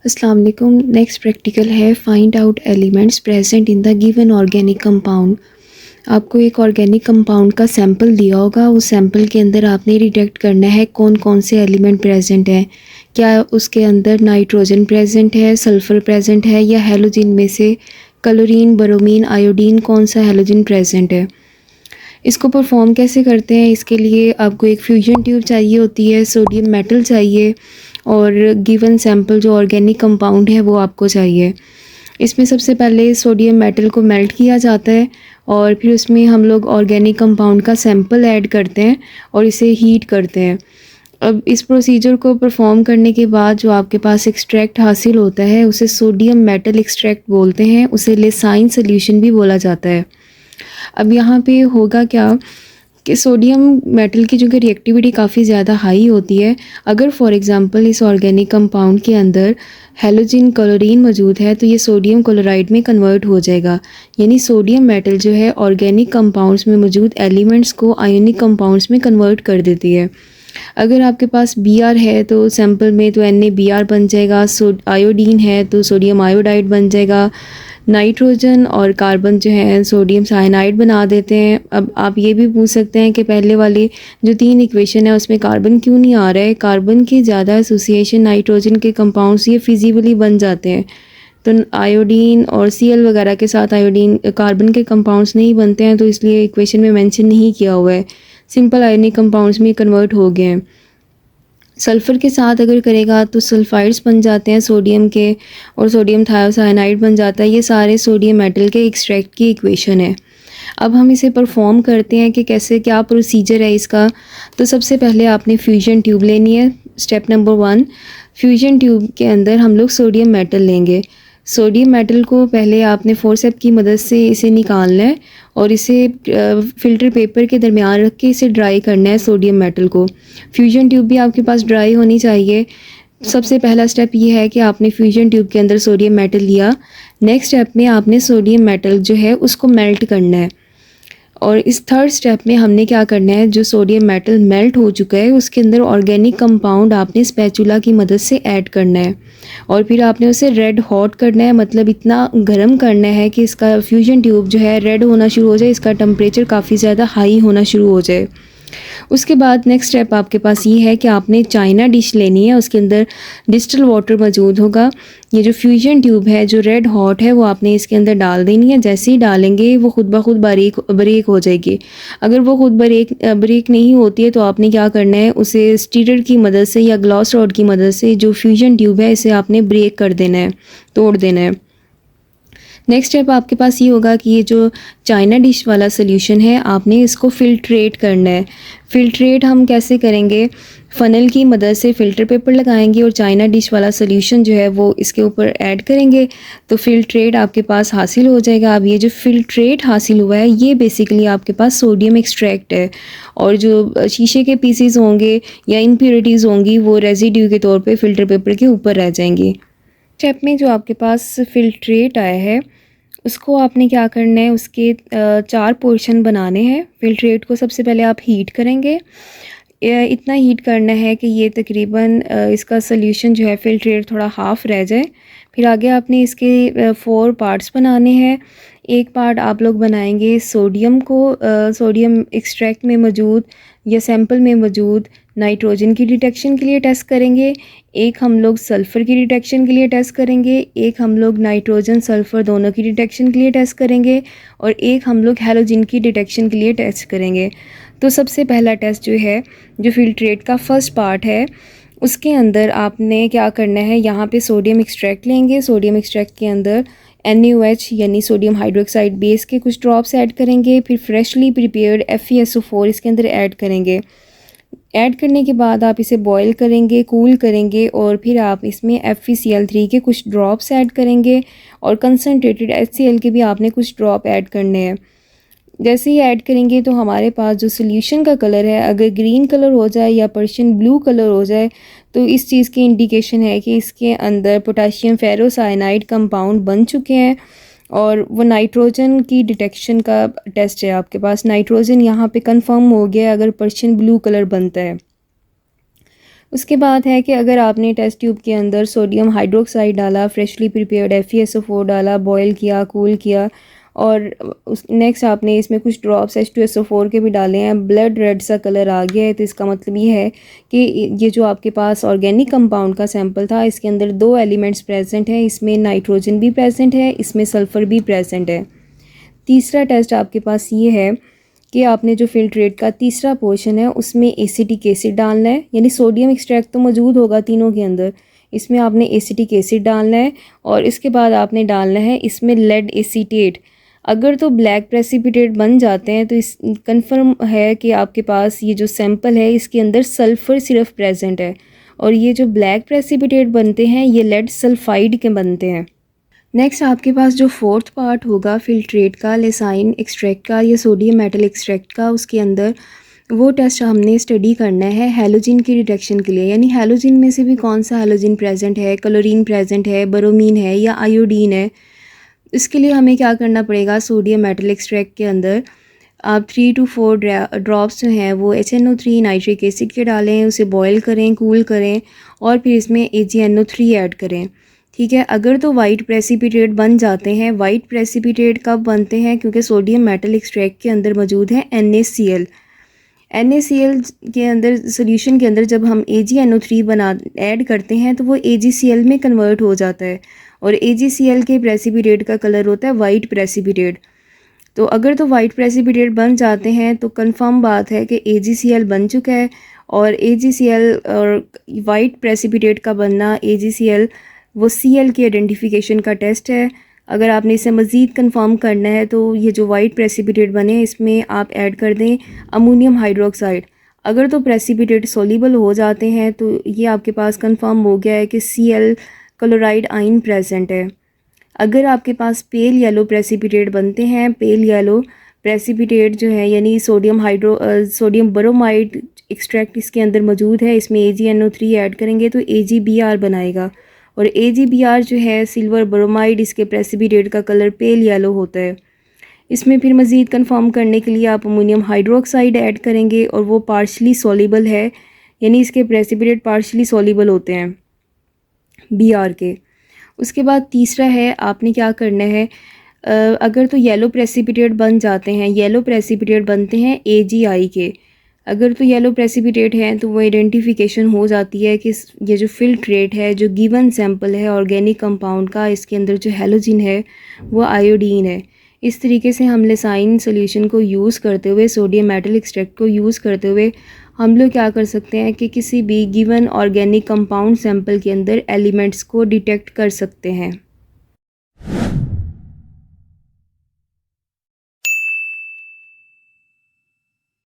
अस्सलाम वालेकुम। Next practical है find out elements present in the given organic compound. आपको एक ऑर्गेनिक कंपाउंड का सैंपल दिया होगा, उस सैंपल के अंदर आपने डिटेक्ट करना है कौन कौन से एलिमेंट प्रेजेंट हैं। क्या उसके अंदर नाइट्रोजन प्रेजेंट है, सल्फ़र प्रेजेंट है, या हैलोजन में से क्लोरीन, ब्रोमीन, आयोडीन कौन सा हैलोजन प्रेजेंट है। इसको परफॉर्म कैसे करते हैं, इसके लिए आपको एक फ्यूजन ट्यूब चाहिए होती है, सोडियम मेटल चाहिए और गिवन सैंपल जो ऑर्गेनिक कंपाउंड है वो आपको चाहिए। इसमें सबसे पहले सोडियम मेटल को मेल्ट किया जाता है और फिर उसमें हम लोग ऑर्गेनिक कंपाउंड का सैंपल ऐड करते हैं और इसे हीट करते हैं। अब इस प्रोसीजर को परफॉर्म करने के बाद जो आपके पास एक्सट्रैक्ट हासिल होता है उसे सोडियम मेटल एक्सट्रैक्ट बोलते हैं, उसे लेसाइन सोल्यूशन भी बोला जाता है। अब यहाँ पे होगा क्या कि सोडियम मेटल की जो कि रिएक्टिविटी काफ़ी ज़्यादा हाई होती है। अगर फॉर एग्ज़ाम्पल इस ऑर्गेनिक कंपाउंड के अंदर हैलोजन क्लोरीन मौजूद है तो ये सोडियम क्लोराइड में कन्वर्ट हो जाएगा, यानी सोडियम मेटल जो है ऑर्गेनिक कंपाउंड्स में मौजूद एलिमेंट्स को आयोनिक कंपाउंड्स में कन्वर्ट कर देती है। अगर आपके पास Br है तो सैंपल में तो NaBr बन जाएगा, आयोडीन है तो सोडियम आयोडाइड बन जाएगा, नाइट्रोजन और कार्बन जो है सोडियम साइनाइड बना देते हैं। अब आप ये भी पूछ सकते हैं कि पहले वाली जो 3 इक्वेशन है उसमें कार्बन क्यों नहीं आ रहा है। कार्बन की ज़्यादा एसोसिएशन नाइट्रोजन के कंपाउंड्स ये फिजिबली बन जाते हैं, तो आयोडीन और Cl वगैरह के साथ आयोडीन कार्बन के कंपाउंड्स नहीं बनते हैं, तो इसलिए इक्वेशन में मेंशन नहीं किया हुआ है। सिंपल आयोनिक कंपाउंड्स में कन्वर्ट हो गए हैं। सल्फ़र के साथ अगर करेगा तो सल्फ़ाइड्स बन जाते हैं सोडियम के और सोडियम थायोसाइनाइड बन जाता है। ये सारे सोडियम मेटल के एक्सट्रैक्ट की इक्वेशन है। अब हम इसे परफॉर्म करते हैं कि कैसे क्या प्रोसीजर है इसका। तो सबसे पहले आपने फ्यूजन ट्यूब लेनी है। स्टेप नंबर 1, फ्यूजन ट्यूब के अंदर हम लोग सोडियम मेटल लेंगे। सोडियम मेटल को पहले आपने फोर्सेप की मदद से इसे निकालना है और इसे फ़िल्टर पेपर के दरमियान रख के इसे ड्राई करना है सोडियम मेटल को। फ्यूजन ट्यूब भी आपके पास ड्राई होनी चाहिए। सबसे पहला स्टेप ये है कि आपने फ्यूजन ट्यूब के अंदर सोडियम मेटल लिया। नेक्स्ट स्टेप में आपने सोडियम मेटल जो है उसको मेल्ट करना है और इस थर्ड स्टेप में हमने क्या करना है, जो सोडियम मेटल मेल्ट हो चुका है उसके अंदर ऑर्गेनिक कंपाउंड आपने स्पैचुला की मदद से ऐड करना है और फिर आपने उसे रेड हॉट करना है, मतलब इतना गर्म करना है कि इसका फ्यूजन ट्यूब जो है रेड होना शुरू हो जाए, इसका टेम्परेचर काफ़ी ज़्यादा हाई होना शुरू हो जाए। उसके बाद नेक्स्ट स्टेप आपके पास ये है कि आपने चाइना डिश लेनी है, उसके अंदर डिस्टिल वाटर मौजूद होगा। ये जो फ्यूजन ट्यूब है जो रेड हॉट है वो आपने इसके अंदर डाल देनी है। जैसे ही डालेंगे वो खुद ब खुद ब्रेक हो जाएगी। अगर वो खुद ब्रेक नहीं होती है तो आपने क्या करना है, उसे स्टीरर की मदद से या ग्लास रॉड की मदद से जो फ्यूजन ट्यूब है इसे आपने ब्रेक कर देना है, तोड़ देना है। नेक्स्ट स्टेप आपके पास ये होगा कि ये जो चाइना डिश वाला सोल्यूशन है आपने इसको फ़िल्ट्रेट करना है। फ़िल्ट्रेट हम कैसे करेंगे, फ़नल की मदद से फ़िल्टर पेपर लगाएंगे और चाइना डिश वाला सोल्यूशन जो है वो इसके ऊपर ऐड करेंगे तो फ़िल्ट्रेट आपके पास हासिल हो जाएगा। अब ये जो फ़िल्ट्रेट हासिल हुआ है ये बेसिकली आपके पास सोडियम एक्सट्रैक्ट है और जो शीशे के पीसीज होंगे या इम्प्योरिटीज़ होंगी वो रेजिड्यू के तौर पे फ़िल्टर पेपर के ऊपर रह जाएंगी। स्टेप में जो आपके पास फ़िल्ट्रेट आया है उसको आपने क्या करना है, उसके 4 पोर्शन बनाने हैं। फ़िल्ट्रेट को सबसे पहले आप हीट करेंगे। इतना हीट करना है कि ये तकरीबन इसका सोल्यूशन जो है फ़िल्ट्रेट थोड़ा हाफ़ रह जाए। फिर आगे आपने इसके 4 पार्ट्स बनाने हैं। एक पार्ट आप लोग बनाएंगे सोडियम को सोडियम एक्सट्रैक्ट में मौजूद या सैंपल में मौजूद नाइट्रोजन की डिटेक्शन के लिए टेस्ट करेंगे। एक हम लोग सल्फ़र की डिटेक्शन के लिए टेस्ट करेंगे, एक हम लोग नाइट्रोजन सल्फ़र दोनों की डिटेक्शन के लिए टेस्ट करेंगे और एक हम लोग हैलोजन की डिटेक्शन के लिए टेस्ट करेंगे। तो सबसे पहला टेस्ट जो है, जो फ़िल्ट्रेट का फ़र्स्ट पार्ट है, उसके अंदर आपने क्या करना है, यहाँ पे सोडियम एक्सट्रैक्ट लेंगे। सोडियम एक्सट्रैक्ट के अंदर NaOH यानी सोडियम हाइड्रोक्साइड बेस के कुछ ड्रॉप्स ऐड करेंगे। फिर फ्रेशली प्रिपेयर्ड FeSO4 इसके अंदर ऐड करेंगे। ऐड करने के बाद आप इसे बॉईल करेंगे, कूल करेंगे और फिर आप इसमें FeCl3 के कुछ ड्रॉप्स ऐड करेंगे और कंसनट्रेटेड HCl के भी आपने कुछ ड्रॉप ऐड करने हैं। जैसे ही ऐड करेंगे तो हमारे पास जो सोल्यूशन का कलर है अगर ग्रीन कलर हो जाए या पर्शियन ब्लू कलर हो जाए तो इस चीज़ की इंडिकेशन है कि इसके अंदर पोटाशियम फेरोसाइनाइड कंपाउंड बन चुके हैं और वो नाइट्रोजन की डिटेक्शन का टेस्ट है आपके पास। नाइट्रोजन यहाँ पे कंफर्म हो गया अगर पर्शियन ब्लू कलर बनता है। उसके बाद है कि अगर आपने टेस्ट ट्यूब के अंदर सोडियम हाइड्रोक्साइड डाला, फ्रेशली प्रिपेयर्ड FeSO4 डाला, बॉयल किया, कूल किया और उस नेक्स्ट आपने इसमें कुछ ड्रॉप्स H2SO4 के भी डाले हैं, ब्लड रेड सा कलर आ गया है, तो इसका मतलब ये है कि ये जो आपके पास ऑर्गेनिक कंपाउंड का सैंपल था, इसके अंदर 2 एलिमेंट्स प्रेजेंट हैं। इसमें नाइट्रोजन भी प्रेजेंट है, इसमें सल्फ़र भी प्रेजेंट है। तीसरा टेस्ट आपके पास ये है कि आपने जो फिल्ट्रेट का तीसरा पोर्शन है उसमें एसिटिक एसिड डालना है, यानी सोडियम एक्सट्रैक्ट तो मौजूद होगा तीनों के अंदर, इसमें आपने एसिटिक एसिड डालना है और इसके बाद आपने डालना है इसमें लेड एसीटेट। अगर तो ब्लैक प्रेसिपिटेट बन जाते हैं तो इस कंफर्म है कि आपके पास ये जो सैंपल है इसके अंदर सल्फ़र सिर्फ प्रेजेंट है, और ये जो ब्लैक प्रेसिपिटेट बनते हैं ये लेड सल्फाइड के बनते हैं। नेक्स्ट आपके पास जो फोर्थ पार्ट होगा फिल्ट्रेट का, लेसाइन एक्सट्रैक्ट का या सोडियम मेटल एक्सट्रैक्ट का, उसके अंदर वो टेस्ट हमने स्टडी करना है हैलोजिन की डिटेक्शन के लिए, यानी हैलोजिन में से भी कौन सा हैलोजिन प्रेजेंट है, क्लोरीन प्रेजेंट है, ब्रोमीन है या आयोडीन है। इसके लिए हमें क्या करना पड़ेगा, सोडियम मेटल एक्सट्रैक्ट के अंदर आप 3 to 4 ड्रॉप्स जो हैं वो HNO3 नाइट्रिक एसिड के डालें, उसे बॉयल करें, कूल करें और फिर इसमें AgNO3 ऐड करें। ठीक है, अगर तो वाइट प्रेसिपिटेट बन जाते हैं, वाइट प्रेसिपिटेट कब बनते हैं, क्योंकि सोडियम मेटल एक्सट्रैक्ट के अंदर मौजूद है NaCl। NaCl के अंदर सोल्यूशन के अंदर जब हम AgNO3 ऐड करते हैं तो वो AgCl में कन्वर्ट हो जाता है और AgCl के प्रेसिपिटेट का कलर होता है वाइट प्रेसिपिटेट। तो अगर तो वाइट प्रेसिपिटेट बन जाते हैं तो कंफर्म बात है कि AgCl बन चुका है, और AgCl और वाइट प्रेसिपिटेट का बनना AgCl वो Cl की आइडेंटिफिकेशन का टेस्ट है। अगर आपने इसे मज़ीद कंफर्म करना है तो ये जो वाइट प्रेसिपिटेट बने इसमें आप ऐड कर दें अमोनियम हाइड्रोक्साइड। अगर तो प्रेसिपिटेट सोल्यूबल हो जाते हैं तो ये आपके पास कंफर्म हो गया है कि Cl क्लोराइड आयन प्रेजेंट है। अगर आपके पास पेल येलो प्रेसिपिटेट बनते हैं, पेल येलो प्रेसिपिटेट जो है यानी सोडियम ब्रोमाइड एक्सट्रैक्ट इसके अंदर मौजूद है, इसमें AgNO3 ऐड करेंगे तो AgBr बनाएगा, और AgBr जो है सिल्वर ब्रोमाइड, इसके प्रेसिपिटेट का कलर पेल येलो होता है। इसमें फिर मज़ीद कंफर्म करने के लिए आप अमोनियम हाइड्रोक्साइड ऐड करेंगे और वो पार्शली सॉल्युबल है, यानी इसके प्रेसिपिटेट पार्शली सॉल्युबल होते हैं Br के। उसके बाद तीसरा है आपने क्या करना है, अगर तो येलो प्रेसिपिटेट बन जाते हैं, येलो प्रेसिपिटेट बनते हैं AgI के। अगर तो येलो प्रेसिपिटेट है तो वो आइडेंटिफिकेशन हो जाती है कि ये जो फिल्ट्रेट है, जो गिवन सैंपल है ऑर्गेनिक कंपाउंड का, इसके अंदर जो हैलोजिन है वो आयोडीन है। इस तरीके से हम लेसाइन सोल्यूशन को यूज़ करते हुए, सोडियम मेटल एक्सट्रैक्ट को यूज़ करते हुए हम लोग क्या कर सकते हैं कि किसी भी गिवन ऑर्गेनिक कंपाउंड सैंपल के अंदर एलिमेंट्स को डिटेक्ट कर सकते हैं।